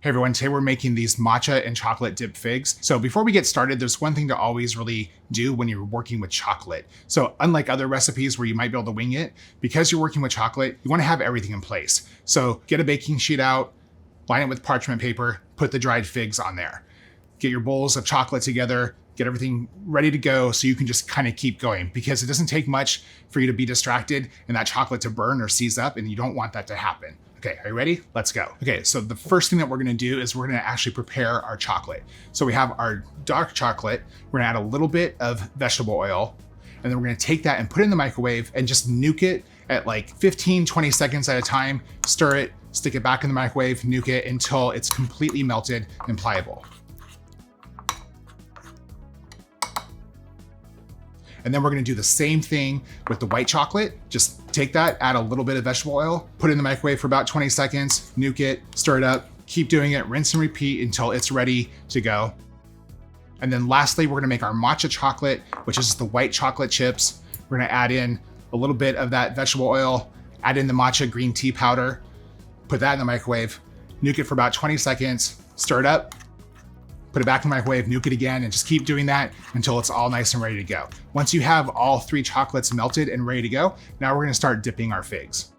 Hey everyone, today we're making these matcha and chocolate dip figs. So before we get started, there's one thing to always really do when you're working with chocolate. So unlike other recipes where you might be able to wing it, because you're working with chocolate, you want to have everything in place. So get a baking sheet out, line it with parchment paper, put the dried figs on there. Get your bowls of chocolate together, get everything ready to go so you can just kind of keep going, because it doesn't take much for you to be distracted and that chocolate to burn or seize up, and you don't want that to happen. Okay, are you ready? Let's go. Okay, so the first thing that we're gonna do is we're gonna actually prepare our chocolate. So we have our dark chocolate, we're gonna add a little bit of vegetable oil, and then we're gonna take that and put it in the microwave and just nuke it at like 15, 20 seconds at a time, stir it, stick it back in the microwave, nuke it until it's completely melted and pliable. And then we're gonna do the same thing with the white chocolate. Just take that, add a little bit of vegetable oil, put it in the microwave for about 20 seconds, nuke it, stir it up, keep doing it, rinse and repeat until it's ready to go. And then lastly, we're gonna make our matcha chocolate, which is the white chocolate chips. We're gonna add in a little bit of that vegetable oil, add in the matcha green tea powder, put that in the microwave, nuke it for about 20 seconds, stir it up, put it back in the microwave, nuke it again, and just keep doing that until it's all nice and ready to go. Once you have all three chocolates melted and ready to go, now we're gonna start dipping our figs.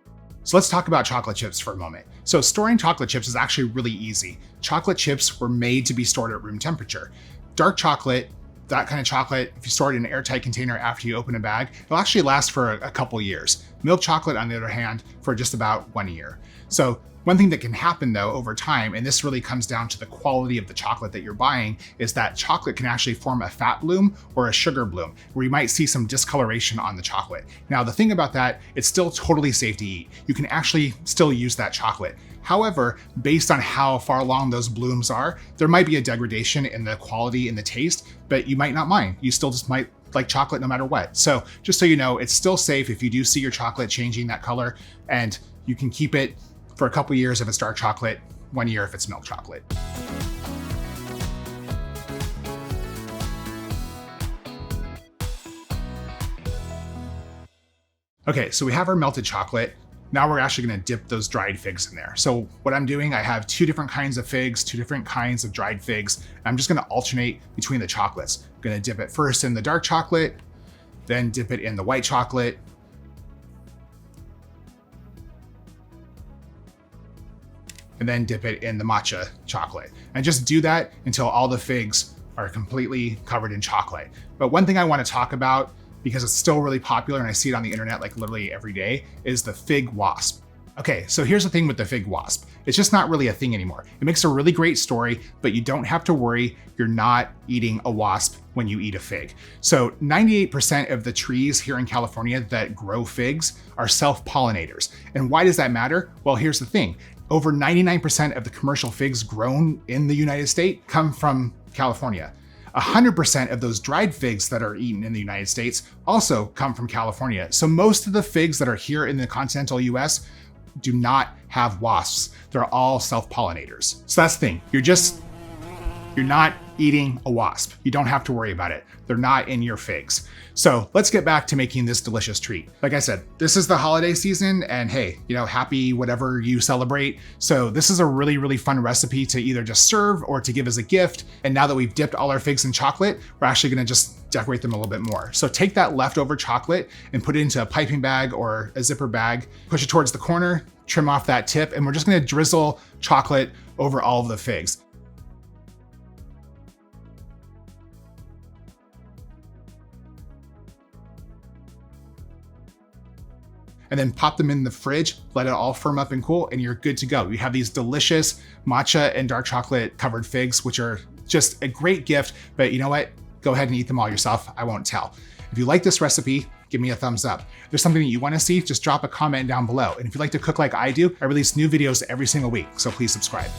So let's talk about chocolate chips for a moment. So storing chocolate chips is actually really easy. Chocolate chips were made to be stored at room temperature. Dark chocolate, that kind of chocolate, if you store it in an airtight container after you open a bag, it'll actually last for a couple years. Milk chocolate, on the other hand, for just about 1 year. So one thing that can happen though over time, and this really comes down to the quality of the chocolate that you're buying, is that chocolate can actually form a fat bloom or a sugar bloom, where you might see some discoloration on the chocolate. Now, the thing about that, it's still totally safe to eat. You can actually still use that chocolate. However, based on how far along those blooms are, there might be a degradation in the quality and the taste, but you might not mind. You still just might like chocolate no matter what. So just so you know, it's still safe if you do see your chocolate changing that color, and you can keep it for a couple years if it's dark chocolate, 1 year if it's milk chocolate. Okay, so we have our melted chocolate. Now we're actually gonna dip those dried figs in there. So what I'm doing, I have two different kinds of figs, two different kinds of dried figs. I'm just gonna alternate between the chocolates. I'm gonna dip it first in the dark chocolate, then dip it in the white chocolate, and then dip it in the matcha chocolate. And just do that until all the figs are completely covered in chocolate. But one thing I want to talk about, because it's still really popular and I see it on the internet like literally every day, is the fig wasp. Okay, so here's the thing with the fig wasp. It's just not really a thing anymore. It makes a really great story, but you don't have to worry, you're not eating a wasp when you eat a fig. So 98% of the trees here in California that grow figs are self-pollinators. And why does that matter? Well, here's the thing. Over 99% of the commercial figs grown in the United States come from California. 100% of those dried figs that are eaten in the United States also come from California. So most of the figs that are here in the continental US do not have wasps. They're all self-pollinators. So that's the thing. You're not eating a wasp. You don't have to worry about it. They're not in your figs. So let's get back to making this delicious treat. Like I said, this is the holiday season, and hey, happy whatever you celebrate. So this is a really, really fun recipe to either just serve or to give as a gift. And now that we've dipped all our figs in chocolate, we're actually gonna just decorate them a little bit more. So take that leftover chocolate and put it into a piping bag or a zipper bag, push it towards the corner, trim off that tip, and we're just gonna drizzle chocolate over all of the figs. And then pop them in the fridge, let it all firm up and cool, and you're good to go. You have these delicious matcha and dark chocolate covered figs, which are just a great gift, but you know what? Go ahead and eat them all yourself. I won't tell. If you like this recipe, give me a thumbs up. If there's something that you wanna see, just drop a comment down below. And if you like to cook like I do, I release new videos every single week, so please subscribe.